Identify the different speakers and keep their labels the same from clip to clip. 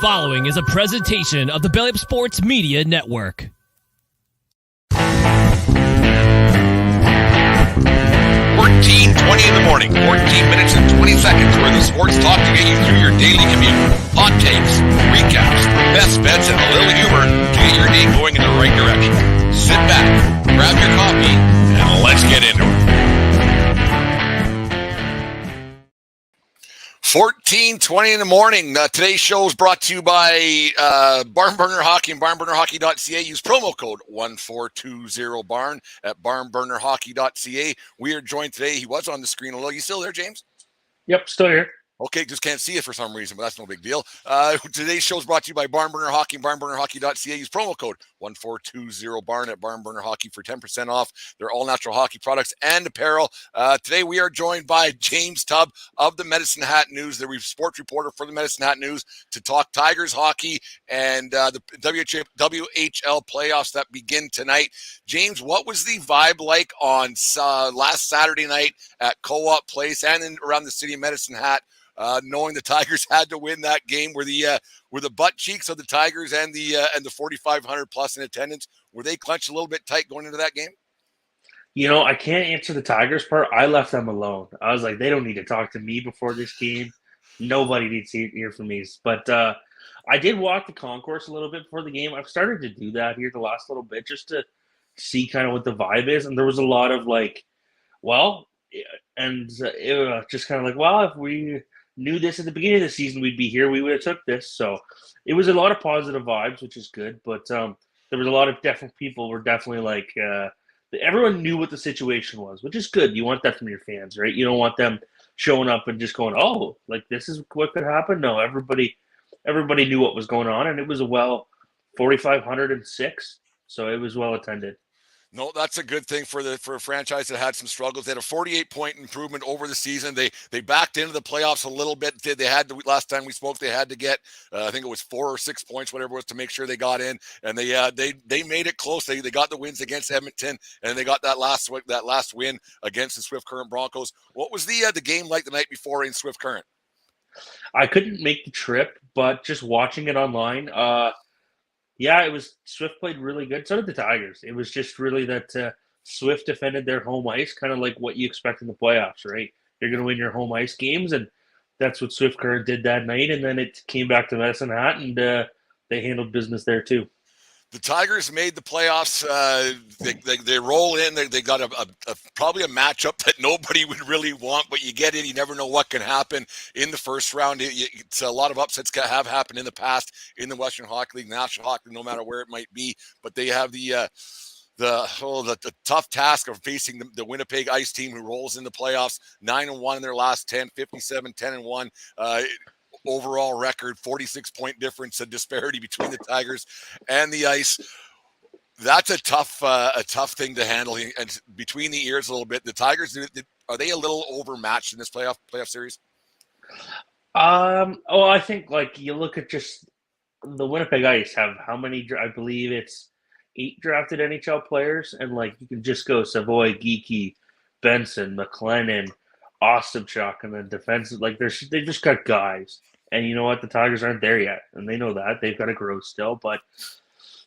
Speaker 1: following is a presentation of the Belly Up Sports Media Network.
Speaker 2: 14:20 in the morning, 14 minutes and 20 seconds where the sports talk to get you through your daily commute. Hot takes, recaps, best bets, and a little humor to get your day going in the right direction. Sit back, grab your coffee, and let's get into it. 14:20 in the morning. Today's show is brought to you by Barn Burner Hockey and barnburnerhockey.ca. Use promo code 1420BARN at barnburnerhockey.ca. We are joined today. He was on the screen a little. You still there, James?
Speaker 3: Yep, still here.
Speaker 2: Okay, just can't see it for some reason, but that's no big deal. Today's show is brought to you by Barn Burner Hockey and barnburnerhockey.ca. Use promo code 1420BARN at Barn Burner Hockey for 10% off their all-natural hockey products and apparel. Today we are joined by James Tubb of the Medicine Hat News, the sports reporter for the Medicine Hat News, to talk Tigers hockey and the WHL playoffs that begin tonight. James, what was the vibe like on last Saturday night at Co-op Place and around the city of Medicine Hat? Knowing the Tigers had to win that game, were the butt cheeks of the Tigers and the 4,500 plus in attendance, were they clenched a little bit tight going into that game?
Speaker 3: You know, I can't answer the Tigers part. I left them alone. I was like, they don't need to talk to me before this game. Nobody needs to hear from me. But I did walk the concourse a little bit before the game. I've started to do that here the last little bit just to see kind of what the vibe is. And there was a lot of like, well, and it was just kind of like, well, if we knew this at the beginning of the season, we'd be here, we would have took this. So it was a lot of positive vibes, which is good. But there was a lot of different people were definitely like, everyone knew what the situation was, which is good. You want that from your fans, right? You don't want them showing up and just going, oh, like this is what could happen. No, everybody knew what was going on, and it was a 4,506. So it was well attended.
Speaker 2: No, that's a good thing for a franchise that had some struggles. They had a 48-point improvement over the season. They backed into the playoffs a little bit. They had to, last time we spoke, they had to get I think it was 4 or 6 points, whatever it was, to make sure they got in. And they made it close. They got the wins against Edmonton, and they got that last win against the Swift Current Broncos. What was the game like the night before in Swift Current?
Speaker 3: I couldn't make the trip, but just watching it online. Yeah, it was Swift played really good. So did the Tigers. It was just really that Swift defended their home ice, kind of like what you expect in the playoffs, right? You're going to win your home ice games, and that's what Swift Current did that night. And then it came back to Medicine Hat, and they handled business there too.
Speaker 2: The Tigers made the playoffs. They roll in. They got probably a matchup that nobody would really want, but you get in. You never know what can happen in the first round. It's a lot of upsets have happened in the past in the Western Hockey League, National Hockey League, no matter where it might be. But they have the tough task of facing the Winnipeg Ice team, who rolls in the playoffs 9-1 in their last 10, 57-10-1. Overall record, 46-point difference, a disparity between the Tigers and the Ice. That's a tough thing to handle. And between the ears a little bit, the Tigers, are they a little overmatched in this playoff series?
Speaker 3: I think like you look at just the Winnipeg Ice have how many? I believe it's 8 drafted NHL players, and like you can just go Savoy, Geeky, Benson, McLennan, Ostapchuk, and then defensive. Like they just got guys. And you know what? The Tigers aren't there yet, and they know that. They've got to grow still. But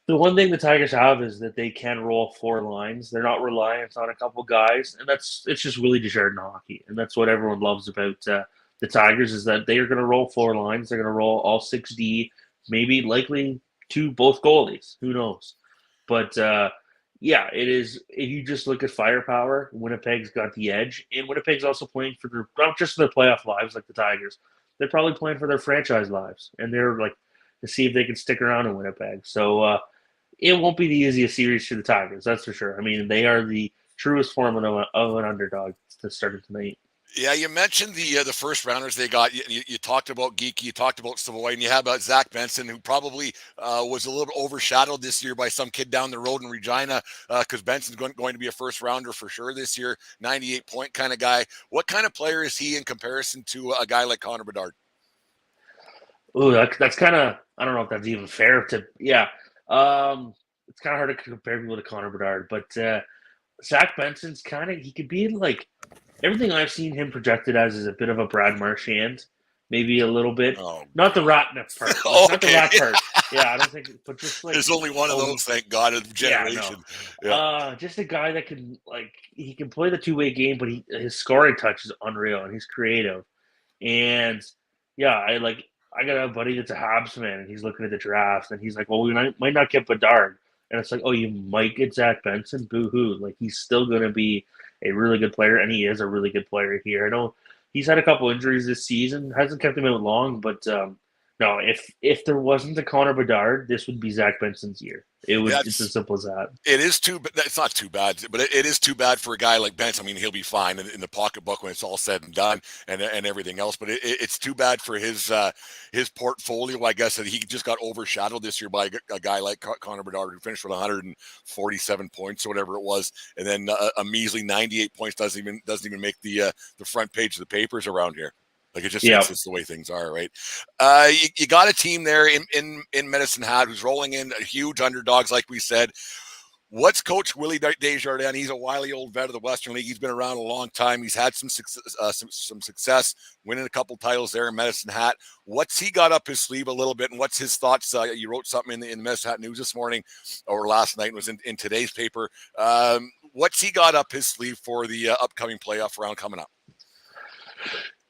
Speaker 3: the one thing the Tigers have is that they can roll 4 lines. They're not reliant on a couple guys, and it's just Willie Desjardins hockey. And that's what everyone loves about the Tigers is that they are going to roll 4 lines. They're going to roll all 6D, maybe likely both goalies. Who knows? But, yeah, it is. If you just look at firepower, Winnipeg's got the edge. And Winnipeg's also playing for not just their playoff lives like the Tigers. They're probably playing for their franchise lives, and they're like to see if they can stick around in Winnipeg. So it won't be the easiest series for the Tigers, that's for sure. I mean, they are the truest form of an underdog to start tonight.
Speaker 2: Yeah, you mentioned the first rounders they got. You talked about Geeky, you talked about Savoy, and you had about Zach Benson, who probably was a little bit overshadowed this year by some kid down the road in Regina, because Benson's going to be a first rounder for sure this year, 98-point kind of guy. What kind of player is he in comparison to a guy like Connor Bedard?
Speaker 3: Ooh, that's kind of, I don't know if that's even fair to, yeah. It's kind of hard to compare people to Connor Bedard, but Zach Benson's he could be like, everything I've seen him projected as is a bit of a Brad Marchand, maybe a little bit.
Speaker 2: Oh,
Speaker 3: Not the
Speaker 2: God.
Speaker 3: Ratner part.
Speaker 2: Oh,
Speaker 3: Not the
Speaker 2: okay.
Speaker 3: rat part. Yeah, I don't think, but just like
Speaker 2: There's only one of those, thank God, in
Speaker 3: yeah,
Speaker 2: generation.
Speaker 3: no.
Speaker 2: Yeah.
Speaker 3: Just a guy that can he can play the two-way game, but his scoring touch is unreal and he's creative. And yeah, I got a buddy that's a Habs fan and he's looking at the draft and he's like, well, might not get Bedard. And it's like, oh, you might get Zach Benson. Boo hoo! Like he's still going to be a really good player, and he is a really good player here. I know he's had a couple injuries this season, hasn't kept him out long, but no, if there wasn't a Connor Bedard, this would be Zach Benson's year.
Speaker 2: Yeah,
Speaker 3: It's as simple as that.
Speaker 2: it is too. It's not too bad, but it is too bad for a guy like Benson. I mean, he'll be fine in the pocketbook when it's all said and done, and everything else. But it's too bad for his portfolio. I guess that he just got overshadowed this year by a guy like Connor Bedard, who finished with 147 points or whatever it was, and then a measly 98 points doesn't even make the front page of the papers around here. Like it's just the way things are, right? You got a team there in Medicine Hat who's rolling in huge underdogs, like we said. What's Coach Willie Desjardins? He's a wily old vet of the Western League. He's been around a long time. He's had some success, winning a couple titles there in Medicine Hat. What's he got up his sleeve a little bit, and what's his thoughts? You wrote something in the Medicine Hat News this morning or last night. It was in today's paper. What's he got up his sleeve for the upcoming playoff round coming up?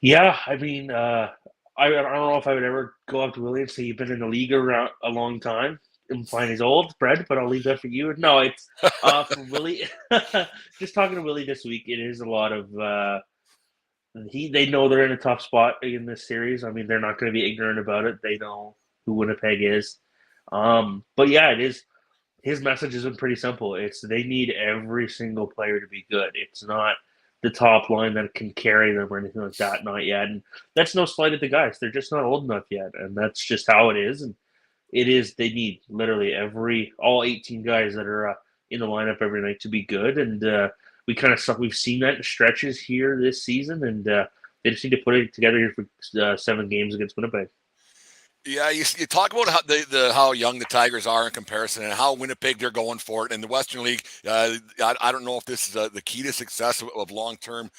Speaker 3: Yeah, I mean, I don't know if I would ever go up to Willie and say you've been in the league around a long time. Implying he's old, Brad, but I'll leave that for you. No, it's for Willie. Just talking to Willie this week, it is a lot of they know they're in a tough spot in this series. I mean, they're not going to be ignorant about it. They know who Winnipeg is. But yeah, it is. His message has been pretty simple. It's they need every single player to be good. It's not the top line that can carry them or anything like that. Not yet. And that's no slight at the guys. They're just not old enough yet. And that's just how it is. And it is, they need literally all 18 guys that are in the lineup every night to be good. And we've seen that in stretches here this season. And they just need to put it together here for 7 games against Winnipeg.
Speaker 2: Yeah, you talk about how young the Tigers are in comparison and how Winnipeg they're going for it. In the Western League, I don't know if this is the key to success of long-term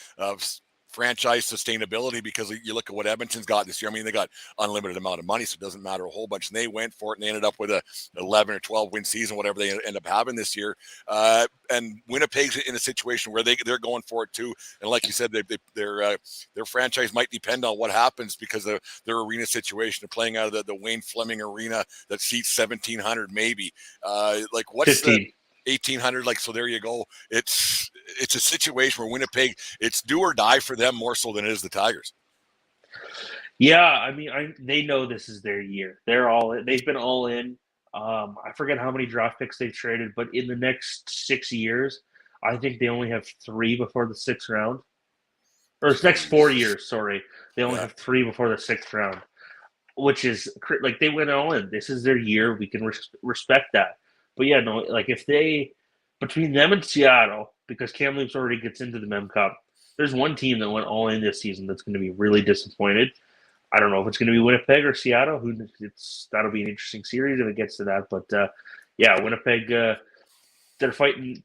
Speaker 2: franchise sustainability, because you look at what Edmonton's got this year. I mean, they got unlimited amount of money, so it doesn't matter a whole bunch. And they went for it, and they ended up with a 11 or 12 win season, whatever they end up having this year. And Winnipeg's in a situation where they're going for it too. And like you said, their franchise might depend on what happens because of their arena situation. They're playing out of the Wayne Fleming Arena that seats 1,700 maybe. Like what's
Speaker 3: 15.
Speaker 2: 1,800, like, so there you go. It's a situation where Winnipeg, it's do or die for them more so than it is the Tigers.
Speaker 3: Yeah, I mean, they know this is their year. They've been all in. I forget how many draft picks they've traded, but in the next 6 years, I think they only have 3 before the 6th round. Or the next 4 years, sorry. They only have 3 before the 6th round, which is like they went all in. This is their year. We can respect that. But yeah, no, like if between them and Seattle, because Kamloops already gets into the Mem Cup, there's one team that went all in this season that's going to be really disappointed. I don't know if it's going to be Winnipeg or Seattle. That'll be an interesting series if it gets to that. But yeah, Winnipeg, they're fighting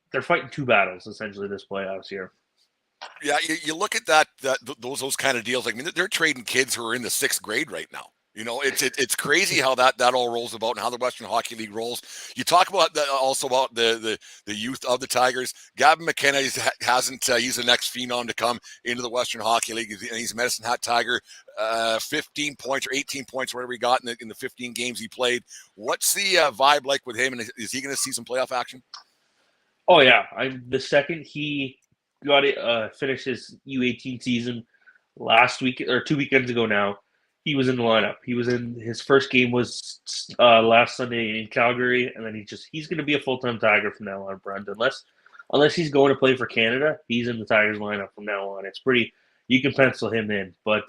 Speaker 3: 2 battles essentially this playoffs year.
Speaker 2: Yeah, you look at that those kind of deals. I mean, they're trading kids who are in the 6th grade right now. You know, it's crazy how that all rolls about and how the Western Hockey League rolls. You talk about also about the youth of the Tigers. Gavin McKenna hasn't he's the next phenom to come into the Western Hockey League. He's a Medicine Hat Tiger, 15 points or 18 points, whatever he got in the 15 games he played. What's the vibe like with him, and is he going to see some playoff action?
Speaker 3: Oh yeah, the second he got it finished his U18 season last week or 2 weekends ago now. He was in the lineup. He was in his first game was last Sunday in Calgary, and then he's going to be a full-time Tiger from now on, Brent. Unless he's going to play for Canada, he's in the Tigers lineup from now on. It's pretty. You can pencil him in, but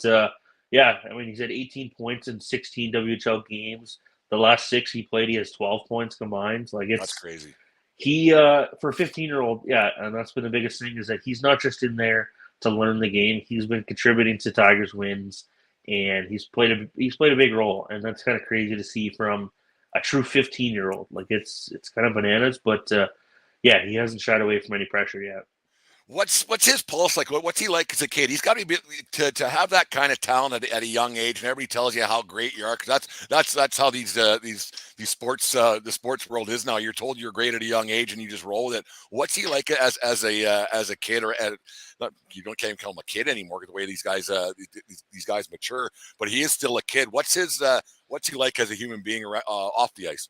Speaker 3: yeah, I mean he's had 18 points in 16 WHL games. The last 6 he played, he has 12 points combined. Like
Speaker 2: That's crazy.
Speaker 3: He for a 15-year-old, yeah, and that's been the biggest thing is that he's not just in there to learn the game. He's been contributing to Tigers wins. And he's played a big role, and that's kind of crazy to see from a true 15-year-old. Like it's kind of bananas, but yeah, he hasn't shied away from any pressure yet.
Speaker 2: What's his pulse like? What's he like as a kid? He's got to be to have that kind of talent at a young age, and everybody tells you how great you are. Because that's how these sports the sports world is now. You're told you're great at a young age, and you just roll with it. What's he like as a kid, or you can't call him a kid anymore the way these guys mature. But he is still a kid. What's he like as a human being off the ice?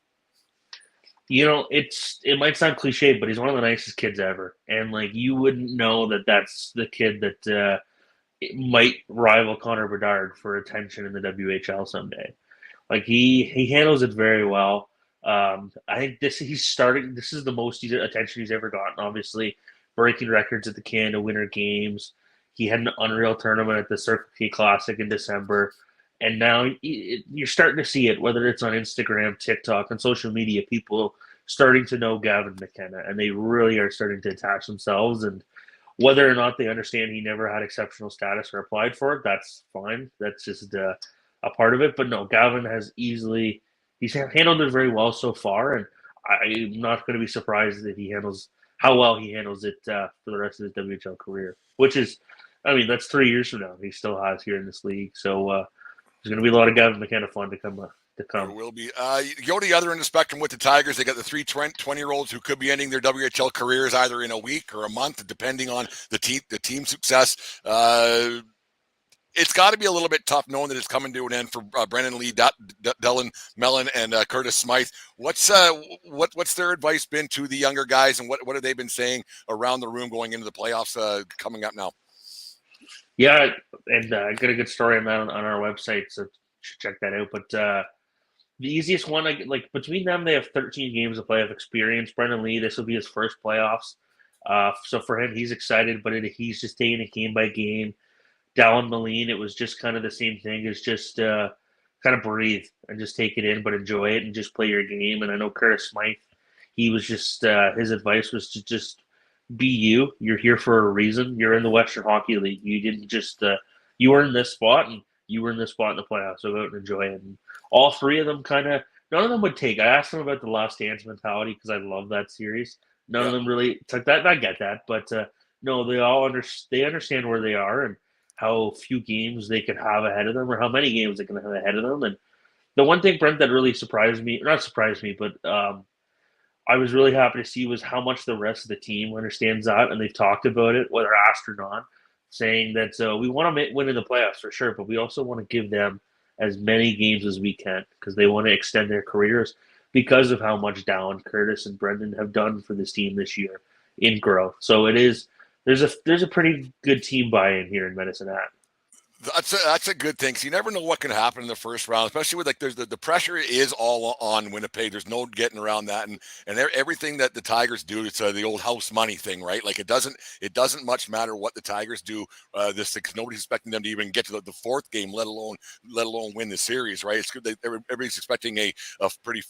Speaker 3: It might sound cliche, but he's one of the nicest kids ever, and like you wouldn't know that that's the kid that it might rival Connor Bedard for attention in the WHL someday. Like he handles it very well. I think he's starting. This is the most attention he's ever gotten. Obviously, breaking records at the Canada Winter Games. He had an unreal tournament at the Circle K Classic in December, and now you're starting to see it. Whether it's on Instagram, TikTok, and social media, people starting to know Gavin McKenna, and they really are starting to attach themselves. And whether or not they understand he never had exceptional status or applied for it, that's fine. That's just a part of it. But no, Gavin has he's handled it very well so far, and I'm not going to be surprised that how well he handles it for the rest of his WHL career. Which is, I mean, that's 3 years from now. He still has here in this league, so there's going to be a lot of Gavin McKenna fun to come.
Speaker 2: There will be. You go to the other end of the spectrum with the Tigers. They got the 20-year-olds who could be ending their WHL careers either in a week or a month, depending on the team success. It's got to be a little bit tough knowing that it's coming to an end for Brennan Lee, Dylan Mellon, and Curtis Smythe. What's their advice been to the younger guys, and what have they been saying around the room going into the playoffs coming up now?
Speaker 3: Yeah, and I got a good story on that on our website, so you should check that out. But the easiest one, like between them, they have 13 games of playoff experience. Brendan Lee, this will be his first playoffs. So for him, he's excited, but he's just taking it game by game. Dallin Moline, it was just kind of the same thing. It's just kind of breathe and just take it in, but enjoy it and just play your game. And I know Curtis Smythe, he was just his advice was to just be you. You're here for a reason. You're in the Western Hockey League. You didn't just you were in this spot and you were in this spot in the playoffs. So go out and enjoy it. And all three of them none of them would take. I asked them about the Last Dance mentality because I love that series. None of them really took that. And I get that, but no, they understand where they are and how few games they could have ahead of them or how many games they can have ahead of them. And the one thing, Brent, that really surprised me, not surprised me, but I was really happy to see was how much the rest of the team understands that. And they've talked about it, whether asked or not, saying that we want to win in the playoffs for sure, but we also want to give them as many games as we can because they want to extend their careers because of how much Dallin, Curtis, and Brendan have done for this team this year in growth. So it is there's a pretty good team buy-in here in Medicine Hat.
Speaker 2: That's a good thing. So you never know what can happen in the first round, especially with there's the pressure is all on Winnipeg. There's no getting around that, and everything that the Tigers do, it's the old house money thing, right? Like it doesn't much matter what the Tigers do. Because nobody's expecting them to even get to the fourth game, let alone win the series, right? It's good. Everybody's expecting a pretty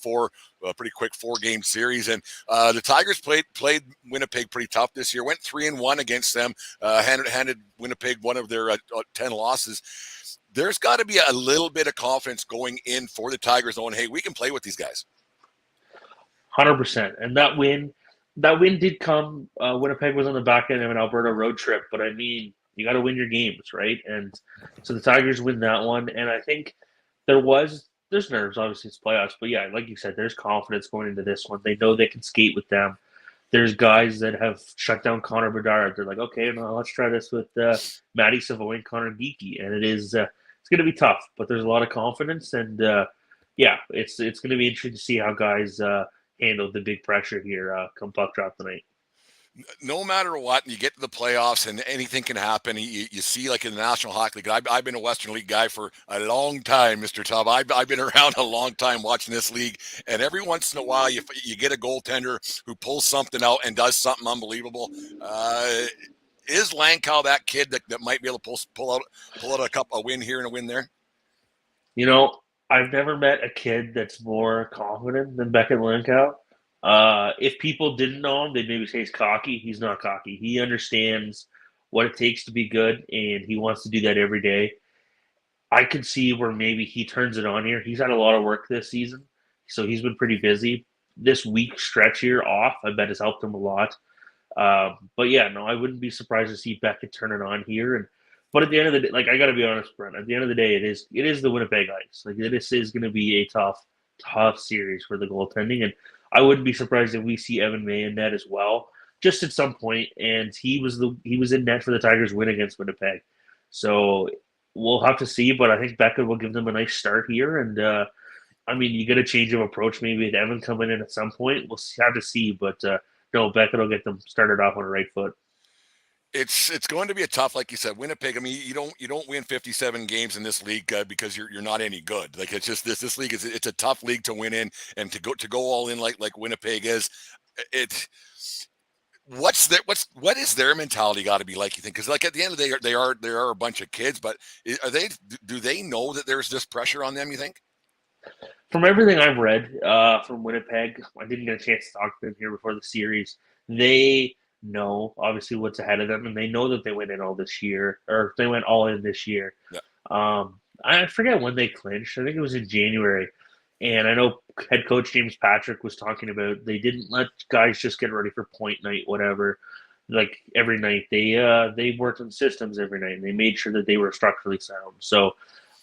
Speaker 2: quick 4-game series, and the Tigers played Winnipeg pretty tough this year. Went 3-1 against them. Handed Winnipeg one of their 10 losses. There's got to be a little bit of confidence going in for the Tigers knowing, hey, we can play with these guys.
Speaker 3: 100%. And that win did come. Winnipeg was on the back end of an Alberta road trip, but I mean, you got to win your games, right? And so the Tigers win that one. And I think there's nerves, obviously it's playoffs, but yeah, like you said, there's confidence going into this one. They know they can skate with them. There's guys that have shut down Connor Bedard. They're like, okay, now let's try this with Matty Savoie and Connor Geekie. And it's going to be tough, but there's a lot of confidence. And, it's going to be interesting to see how guys handle the big pressure here come puck drop tonight.
Speaker 2: No matter what, you get to the playoffs and anything can happen. You see, like in the National Hockey League, I've been a Western League guy for a long time, Mr. Tubb. I've been around a long time watching this league, and every once in a while you get a goaltender who pulls something out and does something unbelievable. Is Langkow that kid that might be able to pull out a win here and a win there?
Speaker 3: You know, I've never met a kid that's more confident than Beckett Langkow. If people didn't know him, they'd maybe say he's cocky. He's not cocky. He understands what it takes to be good, and he wants to do that every day. I could see where maybe he turns it on here. He's had a lot of work this season, so he's been pretty busy. This week stretch here off, I bet has helped him a lot. But yeah, no, I wouldn't be surprised to see Beckett turn it on here. But at the end of the day, like I got to be honest, Brent. At the end of the day, it is the Winnipeg Ice. Like this is going to be a tough series for the goaltending, and I wouldn't be surprised if we see Evan May in net as well, just at some point. And he was in net for the Tigers' win against Winnipeg, so we'll have to see. But I think Beckett will give them a nice start here, and I mean, you get a change of approach maybe with Evan coming in at some point. We'll have to see, but no, Beckett will get them started off on the right foot.
Speaker 2: It's going to be a tough, like you said, Winnipeg. I mean, you don't win 57 games in this league because you're not any good. Like it's just this league it's a tough league to win in, and to go all in like Winnipeg is. It what is their mentality got to be like, you think? Because like at the end of the day, they are a bunch of kids, but do they know that there's this pressure on them, you think?
Speaker 3: From everything I've read from Winnipeg, I didn't get a chance to talk to them here before the series. They know obviously what's ahead of them, and they know that they went in all this year, or they went all in this year.
Speaker 2: Yeah.
Speaker 3: I forget when they clinched. I think it was in January, and I know head coach James Patrick was talking about they didn't let guys just get ready for point night, whatever. Like every night, they worked on systems every night, and they made sure that they were structurally sound. So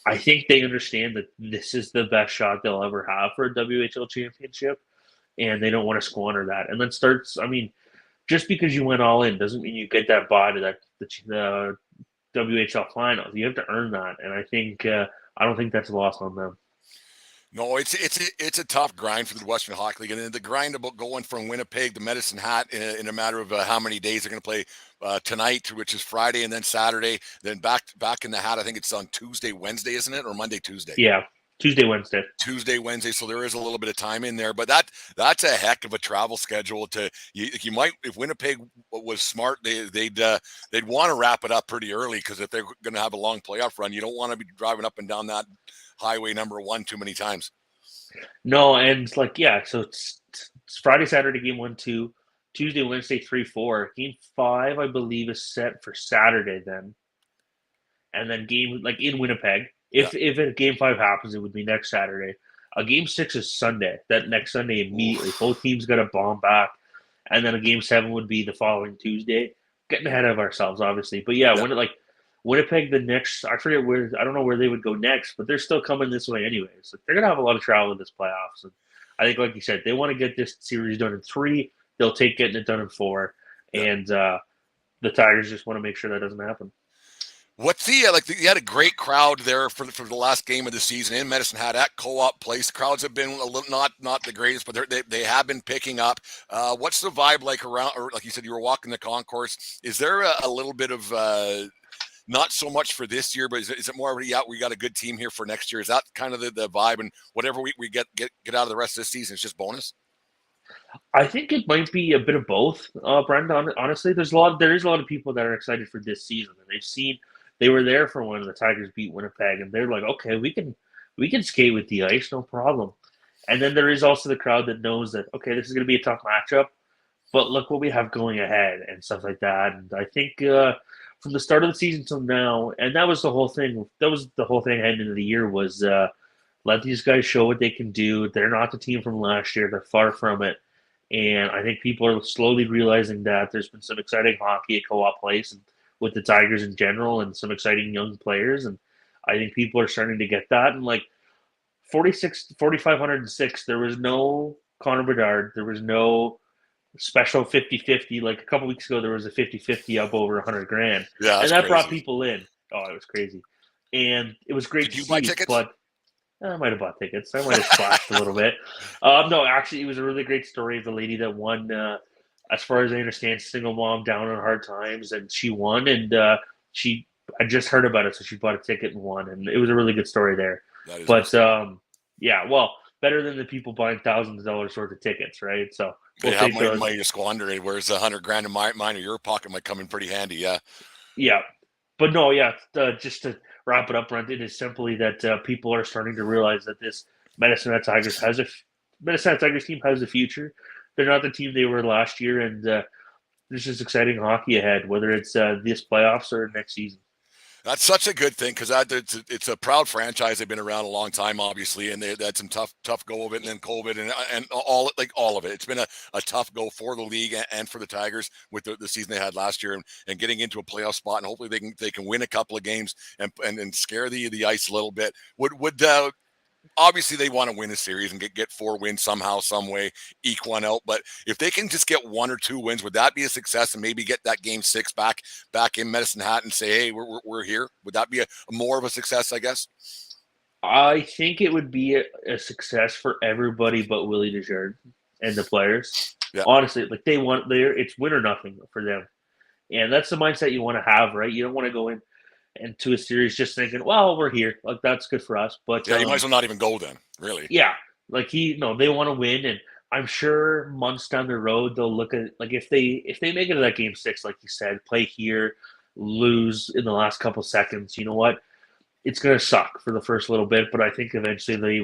Speaker 3: I think they understand that this is the best shot they'll ever have for a WHL championship, and they don't want to squander that. And then I mean, just because you went all in doesn't mean you get that bye to the WHL finals. You have to earn that, and I don't think that's lost on them.
Speaker 2: No, it's a tough grind for the Western Hockey League, and the grind about going from Winnipeg to Medicine Hat in a matter of how many days they're going to play tonight, which is Friday, and then Saturday, then back in the Hat. I think it's on Tuesday, Wednesday, isn't it, or Monday, Tuesday?
Speaker 3: Yeah, Tuesday, Wednesday. So there is a little bit of time in there, but that's a heck of a travel schedule. You might, if Winnipeg was smart, they'd want to wrap it up pretty early, because if they're going to have a long playoff run, you don't want to be driving up and down that highway number 1 too many times. No, and so it's Friday, Saturday, game 1, 2, Tuesday, Wednesday, 3, 4. Game 5, I believe, is set for Saturday then, and then game in Winnipeg. If a game 5 happens, it would be next Saturday. Game 6 is Sunday. That next Sunday immediately, both teams got a bomb back, and then a game 7 would be the following Tuesday. Getting ahead of ourselves, obviously, but yeah. When Winnipeg, the next, I forget where, I don't know where they would go next, but they're still coming this way anyways. So they're going to have a lot of travel in this playoffs. And I think, like you said, they want to get this series done in 3. They'll take getting it done in 4. And the Tigers just want to make sure that doesn't happen.
Speaker 2: What's you had a great crowd there for the last game of the season in Medicine Hat at Co-op Place. The crowds have been a little not the greatest, but they have been picking up. What's the vibe like around? Or like you said, you were walking the concourse. Is there a little bit of not so much for this year, but is it more of we got a good team here for next year? Is that kind of the vibe, and whatever we get out of the rest of the season is just bonus?
Speaker 3: I think it might be a bit of both, Brendan. Honestly, there is a lot of people that are excited for this season, and they were there for when the Tigers beat Winnipeg, and they're like, okay, we can skate with the ice, no problem. And then there is also the crowd that knows that, okay, this is going to be a tough matchup, but look what we have going ahead and stuff like that. And I think from the start of the season till now, and that was the whole thing. That was the whole thing heading into the year was let these guys show what they can do. They're not the team from last year. They're far from it. And I think people are slowly realizing that there's been some exciting hockey at Co-op Place and with the Tigers in general, and some exciting young players. And I think people are starting to get that. And 4,506, there was no Connor Bedard. There was no special 50-50. Like a couple weeks ago, there was a 50-50 up over $100,000.
Speaker 2: Yeah,
Speaker 3: and that
Speaker 2: crazy.
Speaker 3: Brought people in. Oh, it was crazy. And it was great
Speaker 2: Did
Speaker 3: to
Speaker 2: you
Speaker 3: see.
Speaker 2: buy tickets?
Speaker 3: But I might have bought tickets. I might have splashed a little bit. No, actually, it was a really great story of the lady that won. As far as I understand, single mom down on hard times, and she won. And I just heard about it, so she bought a ticket and won. And it was a really good story there. But yeah, well, better than the people buying thousands of dollars worth of tickets, right? So
Speaker 2: they have money to squander it, whereas $100,000 in mine or your pocket might come in pretty handy. Yeah.
Speaker 3: Yeah, but no, yeah. Just to wrap it up, Brent, it is simply that people are starting to realize that this Medicine Hat Tigers team has a future. They're not the team they were last year, and there's just exciting hockey ahead, whether it's this playoffs or next season.
Speaker 2: That's such a good thing because it's a proud franchise. They've been around a long time, obviously, and they had some tough go of it, and then COVID and all of it. It's been a tough go for the league and for the Tigers with the season they had last year, and getting into a playoff spot, and hopefully they can win a couple of games and scare the ice a little bit. Would obviously they want to win a series and get 4 wins somehow, some way, eke one out. But if they can just get 1 or 2 wins, would that be a success? And maybe get that game 6 back in Medicine Hat and say, hey, we're here. Would that be a more of a success? I guess.
Speaker 3: I think it would be a success for everybody but Willie Desjardins and the players.
Speaker 2: Yeah.
Speaker 3: Honestly, like it's win or nothing for them, and that's the mindset you want to have, right? You don't want to go into a series just thinking, well, we're here, like that's good for us. But
Speaker 2: yeah, you might as well not even go then, really.
Speaker 3: Yeah, like they want to win, and I'm sure months down the road they'll look at, like, if they make it to that game 6, like you said, play here, lose in the last couple seconds. You know what? It's going to suck for the first little bit, but I think eventually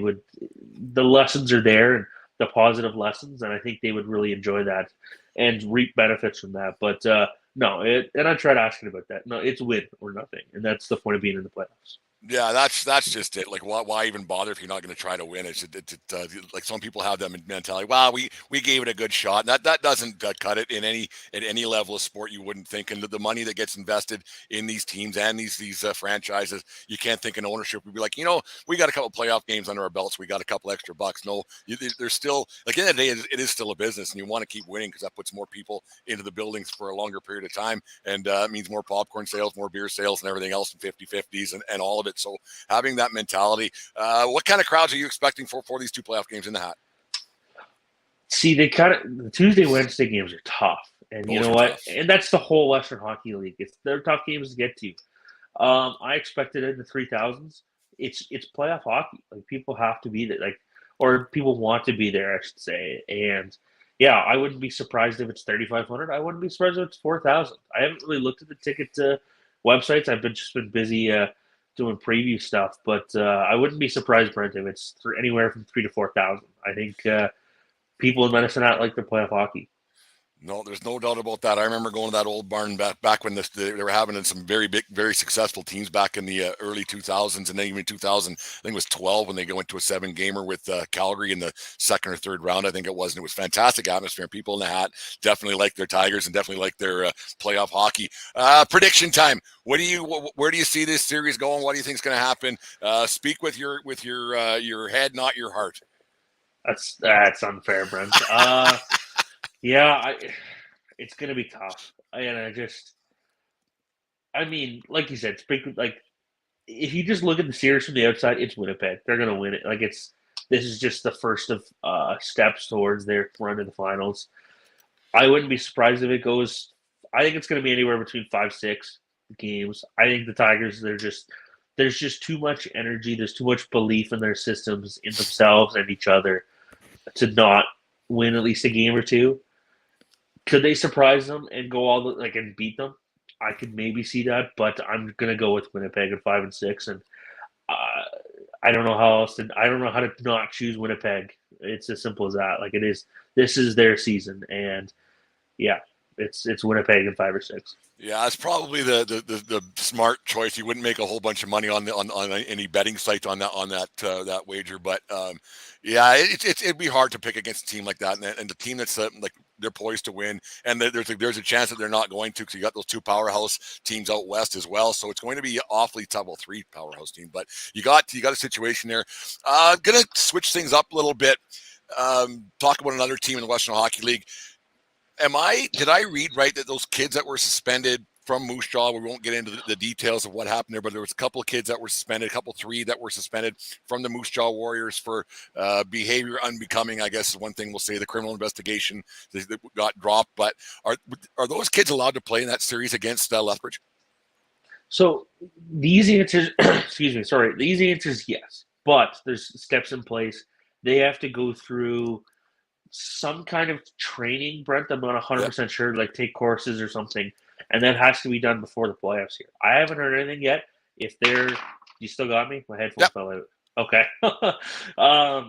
Speaker 3: the lessons are there, and the positive lessons, and I think they would really enjoy that and reap benefits from that. But no, and I tried asking about that. No, it's win or nothing, and that's the point of being in the playoffs.
Speaker 2: Yeah, that's just it. Like, why even bother if you're not going to try to win? It's like some people have that mentality. Wow, we gave it a good shot. And that doesn't cut it at any level of sport. You wouldn't think, and the money that gets invested in these teams and these franchises, you can't think an ownership would be like, we got a couple playoff games under our belts. We got a couple extra bucks. No, there's still, like, in the end of the day, it is still a business, and you want to keep winning because that puts more people into the buildings for a longer period of time, and it means more popcorn sales, more beer sales, and everything else, and 50-50s and all of it. So having that mentality, what kind of crowds are you expecting for these 2 playoff games in the hat?
Speaker 3: See, the Tuesday, Wednesday games are tough, and you know what? Tough. And that's the whole Western Hockey League. They're tough games to get to. I expected in the 3,000s. It's playoff hockey. Like, people have to be there, or people want to be there, I should say. And yeah, I wouldn't be surprised if it's 3,500. I wouldn't be surprised if it's 4,000. I haven't really looked at the ticket websites. I've just been busy doing preview stuff, but I wouldn't be surprised, Brent, if it's anywhere from 3,000 to 4,000. I think people in Medicine Hat like their playoff hockey.
Speaker 2: No, there's no doubt about that. I remember going to that old barn back when they were having some very big, very successful teams back in the early 2000s, and then even 2000, I think it was 12 when they went to a 7-gamer with Calgary in the second or third round, I think it was, and it was fantastic atmosphere. People in the hat definitely like their Tigers and definitely like their playoff hockey. Prediction time. Where do you see this series going? What do you think is going to happen? Speak with your head, not your heart.
Speaker 3: That's unfair, Brent. Yeah, it's going to be tough. And I mean, like you said, if you just look at the series from the outside, it's Winnipeg. They're going to win it. This is just the first of steps towards their run to the finals. I wouldn't be surprised if it goes, I think it's going to be anywhere between 5-6 games. I think the Tigers, there's just too much energy. There's too much belief in their systems, in themselves and each other to not win at least a game or 2. Could they surprise them and go and beat them? I could maybe see that, but I'm gonna go with Winnipeg at 5-6, and I don't know how to not choose Winnipeg. It's as simple as that. Like, it is. This is their season, and yeah, it's Winnipeg at 5 or 6.
Speaker 2: Yeah, it's probably the smart choice. You wouldn't make a whole bunch of money on any betting site on that wager, but yeah, it'd be hard to pick against a team like that, and the team that's like, they're poised to win, and there's a chance that they're not going to, because you got those 2 powerhouse teams out west as well. So it's going to be awfully tough. Well, 3 powerhouse teams, but you got a situation there. Gonna switch things up a little bit. Talk about another team in the Western Hockey League. Did I read right that those kids that were suspended from Moose Jaw, we won't get into the details of what happened there, but there was a couple of kids that were suspended, 3 that were suspended from the Moose Jaw Warriors for behavior unbecoming, I guess is one thing we'll say. The criminal investigation that got dropped, but are those kids allowed to play in that series against Lethbridge?
Speaker 3: So the easy answer, the easy answer is yes, but there's steps in place. They have to go through some kind of training, Brent. I'm not 100% sure, like take courses or something, and that has to be done before the playoffs here. I haven't heard anything yet. You still got me? My headphones fell out. Okay.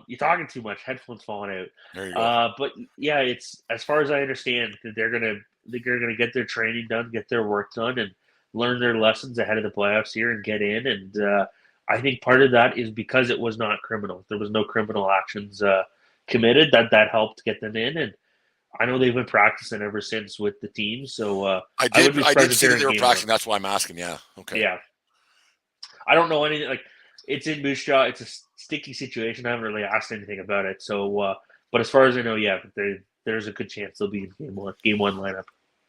Speaker 3: You're talking too much. Headphones falling out.
Speaker 2: There you go.
Speaker 3: But yeah, it's, as far as I understand, they're gonna get their training done, get their work done, and learn their lessons ahead of the playoffs here and get in. And I think part of that is because it was not criminal. There was no criminal actions committed. That helped get them in, and I know they've been practicing ever since with the team. So
Speaker 2: I did see that they were practicing. That's why I'm asking. Yeah. Okay.
Speaker 3: Yeah. I don't know anything. Like, it's in Moose Jaw. It's a sticky situation. I haven't really asked anything about it. So, but as far as I know, yeah, there's a good chance they'll be in game one lineup.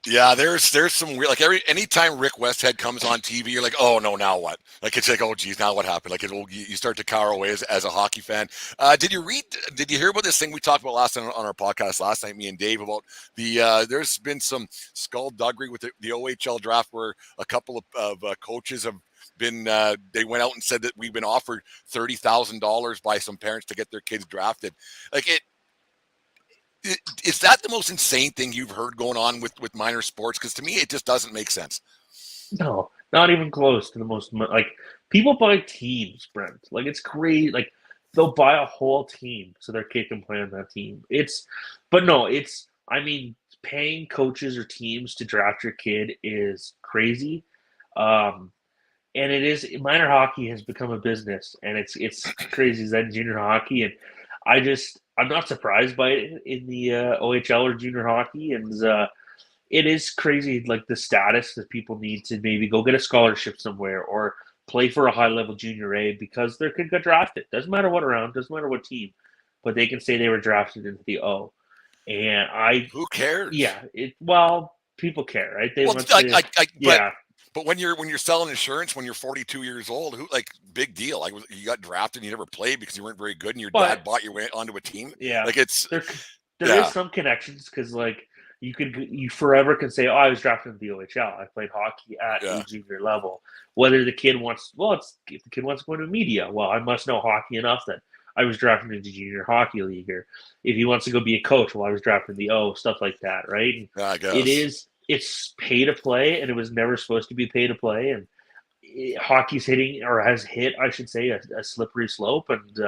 Speaker 2: Yeah, there's some weird, like anytime Rick Westhead comes on TV, you're like, oh no, now what? Like, it's like, oh geez, now what happened? Like, you start to cower away as a hockey fan. Did you hear about this thing we talked about last night on our podcast last night, me and Dave, about the there's been some skullduggery with the OHL draft where a couple of coaches have been they went out and said that we've been offered $30,000 by some parents to get their kids drafted. Like, is that the most insane thing you've heard going on with minor sports? Because to me, it just doesn't make sense.
Speaker 3: No, not even close to the most. Like, people buy teams, Brent. Like, it's crazy. Like, they'll buy a whole team so their kid can play on that team. I mean, paying coaches or teams to draft your kid is crazy. And it is, minor hockey has become a business, and it's crazy as that junior hockey. And I'm not surprised by it in the OHL or junior hockey. And it is crazy, like, the status that people need to maybe go get a scholarship somewhere or play for a high-level junior A because their kid got drafted. Doesn't matter what round, doesn't matter what team, but they can say they were drafted into the O. And
Speaker 2: who cares?
Speaker 3: Yeah, people care, right? They want
Speaker 2: to, But when you're selling insurance when you're 42 years old, big deal. Like, you got drafted and you never played because you weren't very good, and your dad bought your way onto a team.
Speaker 3: Yeah,
Speaker 2: like there
Speaker 3: is some connections because, like, you forever can say, oh, I was drafted in the OHL. I played hockey at a junior level. Whether the kid wants, if the kid wants to go into media, well, I must know hockey enough that I was drafted into junior hockey league. Or if he wants to go be a coach, well, I was drafted in the O, stuff like that, right? And
Speaker 2: I guess
Speaker 3: it's pay to play, and it was never supposed to be pay to play. And hockey's hitting, or has hit, I should say, a slippery slope. And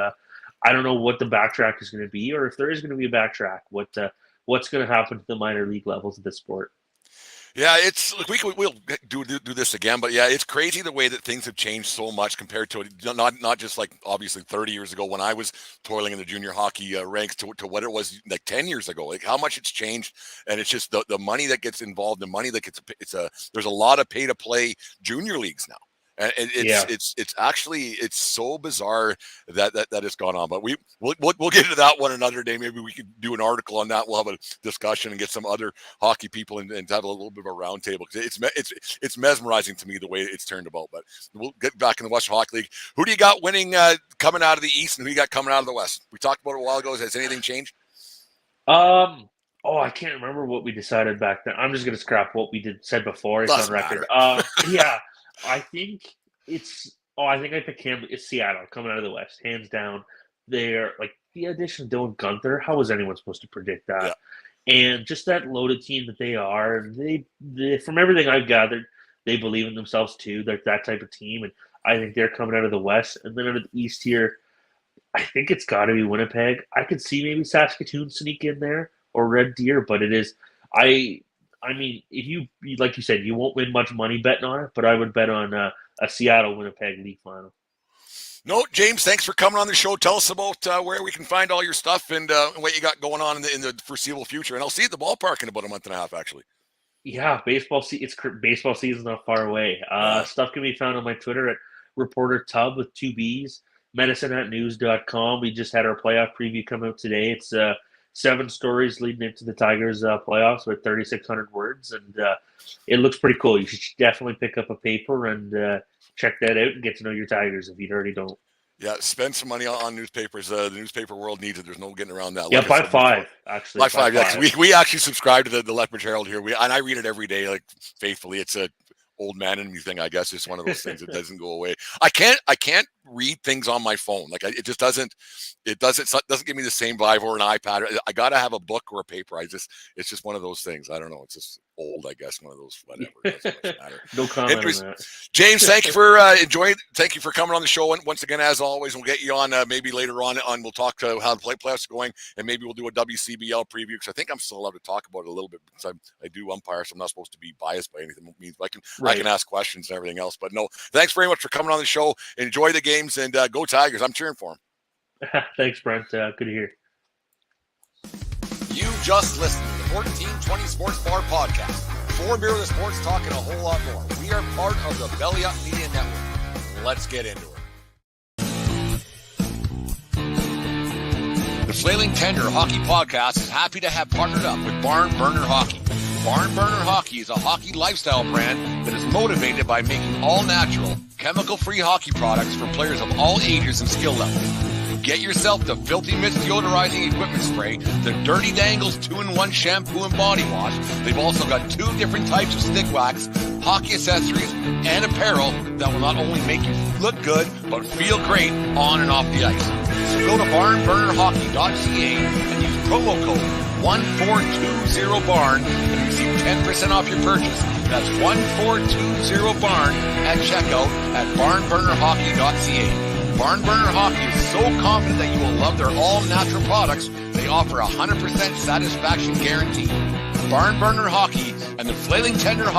Speaker 3: I don't know what the backtrack is going to be, or if there is going to be a backtrack, what's going to happen to the minor league levels of this sport.
Speaker 2: Yeah, it's we'll do this again, but yeah, it's crazy the way that things have changed so much compared to not just like obviously 30 years ago when I was toiling in the junior hockey ranks to what it was like 10 years ago. Like, how much it's changed, and it's just the money that gets involved, the money that gets there's a lot of pay to play junior leagues now. And it's actually so bizarre that has gone on. But we'll get into that one another day. Maybe we could do an article on that. We'll have a discussion and get some other hockey people and have a little bit of a roundtable, because it's mesmerizing to me the way it's turned about. But we'll get back in the Western Hockey League. Who do you got winning coming out of the East, and who you got coming out of the West? We talked about it a while ago. Has anything changed?
Speaker 3: I can't remember what we decided back then. I'm just going to scrap what we said before. It's on record. Yeah. I think I picked It's Seattle coming out of the West, hands down. They're like, the addition of Dylan Gunther. How was anyone supposed to predict that? Yeah. And just that loaded team that they are. They from everything I've gathered, they believe in themselves too. They're that type of team, and I think they're coming out of the West. And then out of the East here, I think it's got to be Winnipeg. I could see maybe Saskatoon sneak in there, or Red Deer, but it is I mean, if you, like you said, you won't win much money betting on it, but I would bet on a Seattle-Winnipeg league final.
Speaker 2: No, James, thanks for coming on the show. Tell us about where we can find all your stuff and what you got going on in the foreseeable future. And I'll see you at the ballpark in about a month and a half, actually.
Speaker 3: Yeah, baseball season's not far away. Stuff can be found on my Twitter at Reporter Tub with 2 B's, medicine@news.com. We just had our playoff preview come out today. It's 7 stories leading into the Tigers playoffs with 3,600 words, and it looks pretty cool. You should definitely pick up a paper and check that out and get to know your Tigers if you already don't.
Speaker 2: Yeah, spend some money on newspapers. The newspaper world needs it. There's no getting around that.
Speaker 3: Yeah, buy 5, actually.
Speaker 2: Buy 5, yeah. We actually subscribe to the Lethbridge Herald here. And I read it every day, like, faithfully. It's a old man in me thing, I guess. It's one of those things that doesn't go away. I can't read things on my phone. Like it doesn't give me the same vibe or an iPad. I got to have a book or a paper. It's just one of those things. I don't know. It's just old, I guess. One of those, whatever. It doesn't much matter.
Speaker 3: No comment on that.
Speaker 2: James, thank you for thank you for coming on the show. And once again, as always, we'll get you on maybe later on. We'll talk to how the playoffs are going, and maybe we'll do a WCBL preview, because I think I'm still allowed to talk about it a little bit, because I do umpire, so I'm not supposed to be biased by anything. It means I can ask questions and everything else. But no, thanks very much for coming on the show. Enjoy the games, and go Tigers. I'm cheering for them.
Speaker 3: Thanks, Brent. Good to hear.
Speaker 2: You just listened to the 1420 Sports Bar Podcast. For Beer with the Sports Talk and a whole lot more. We are part of the Belly Up Media Network. Let's get into it. The Flailing Tender Hockey Podcast is happy to have partnered up with Barn Burner Hockey. Barn Burner Hockey is a hockey lifestyle brand that is motivated by making all-natural, chemical-free hockey products for players of all ages and skill levels. Get yourself the Filthy Mitts deodorizing equipment spray, the Dirty Dangles 2-in-1 shampoo and body wash. They've also got 2 different types of stick wax, hockey accessories, and apparel that will not only make you look good, but feel great on and off the ice. So go to barnburnerhockey.ca and use promo code 1420BARN and receive 10% off your purchase. That's 1420BARN at checkout at barnburnerhockey.ca. Barn Burner Hockey is so confident that you will love their all-natural products, they offer a 100% satisfaction guarantee. Barn Burner Hockey and the Flailing Tender Hockey